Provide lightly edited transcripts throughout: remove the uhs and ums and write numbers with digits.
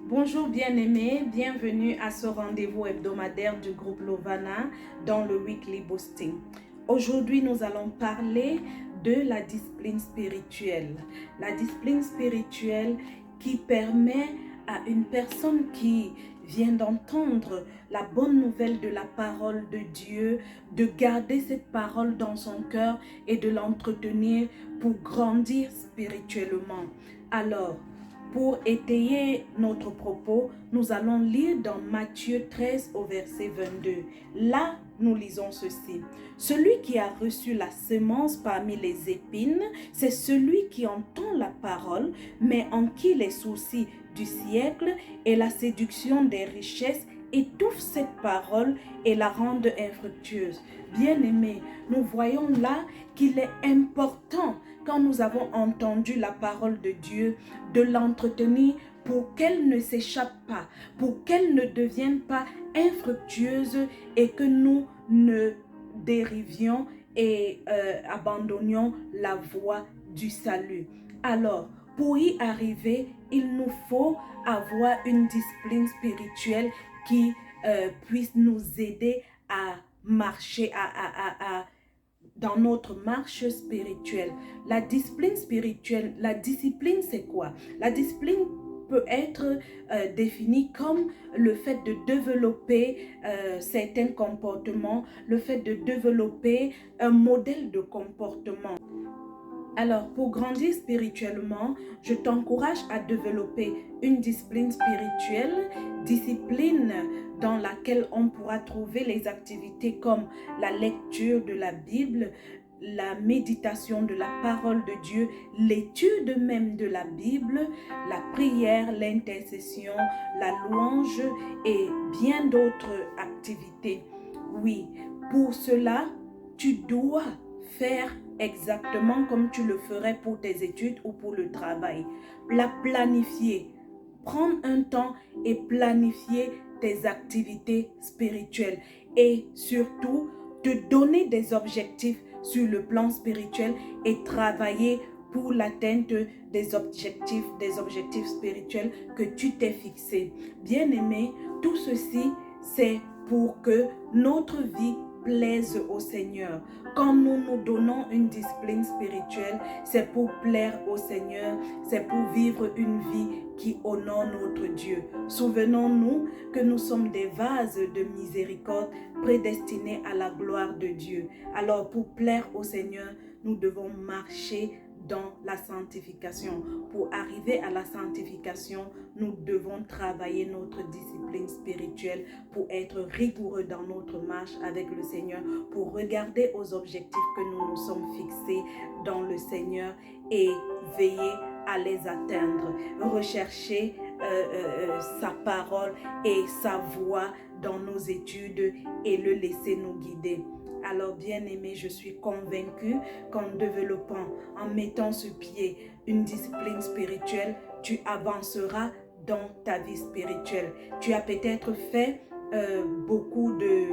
Bonjour bien-aimés, bienvenue à ce rendez-vous hebdomadaire du groupe Lovana dans le Weekly Boosting. Aujourd'hui, nous allons parler de la discipline spirituelle. La discipline spirituelle qui permet à une personne qui vient d'entendre la bonne nouvelle de la parole de Dieu, de garder cette parole dans son cœur et de l'entretenir pour grandir spirituellement. Alors, pour étayer notre propos, nous allons lire dans Matthieu 13 au verset 22. Là, nous lisons ceci. Celui qui a reçu la semence parmi les épines, c'est celui qui entend la parole, mais en qui les soucis du siècle et la séduction des richesses étouffent cette parole et la rendent infructueuse. Bien-aimés, nous voyons là qu'il est important, quand nous avons entendu la parole de Dieu, de l'entretenir pour qu'elle ne s'échappe pas, pour qu'elle ne devienne pas infructueuse et que nous ne dérivions et abandonnions la voie du salut. Alors, pour y arriver, il nous faut avoir une discipline spirituelle qui puisse nous aider à marcher, dans notre marche spirituelle. La discipline spirituelle, la discipline c'est quoi? La discipline peut être définie comme le fait de développer certains comportements, le fait de développer un modèle de comportement. Alors, pour grandir spirituellement, je t'encourage à développer une discipline spirituelle, discipline dans laquelle on pourra trouver les activités comme la lecture de la Bible, la méditation de la parole de Dieu, l'étude même de la Bible, la prière, l'intercession, la louange et bien d'autres activités. Oui, pour cela, tu dois faire exactement comme tu le ferais pour tes études ou pour le travail. La planifier. Prendre un temps et planifier tes activités spirituelles. Et surtout, te donner des objectifs sur le plan spirituel et travailler pour l'atteinte des objectifs spirituels que tu t'es fixés. Bien-aimé, tout ceci, c'est pour que notre vie plaise au Seigneur. Quand nous nous donnons une discipline spirituelle, c'est pour plaire au Seigneur, c'est pour vivre une vie qui honore notre Dieu. Souvenons-nous que nous sommes des vases de miséricorde prédestinés à la gloire de Dieu. Alors pour plaire au Seigneur, nous devons marcher dans la sanctification. Pour arriver à la sanctification, nous devons travailler notre discipline spirituelle pour être rigoureux dans notre marche avec le Seigneur, pour regarder aux objectifs que nous nous sommes fixés dans le Seigneur et veiller à les atteindre. Rechercher sa parole et sa voix dans nos études et le laisser nous guider. Alors bien-aimé, je suis convaincue qu'en développant, en mettant sur pied une discipline spirituelle, tu avanceras dans ta vie spirituelle. Tu as peut-être fait beaucoup de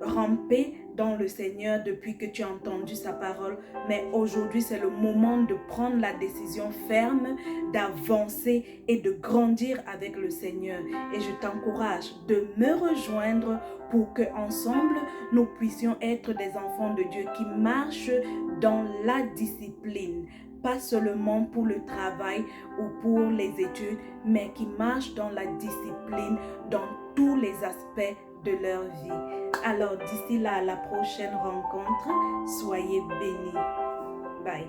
ramper dans le Seigneur depuis que tu as entendu sa parole, mais aujourd'hui c'est le moment de prendre la décision ferme d'avancer et de grandir avec le Seigneur. Et je t'encourage de me rejoindre pour que ensemble nous puissions être des enfants de Dieu qui marchent dans la discipline, pas seulement pour le travail ou pour les études, mais qui marchent dans la discipline dans tous les aspects de leur vie. Alors d'ici là, à la prochaine rencontre, soyez bénis. Bye.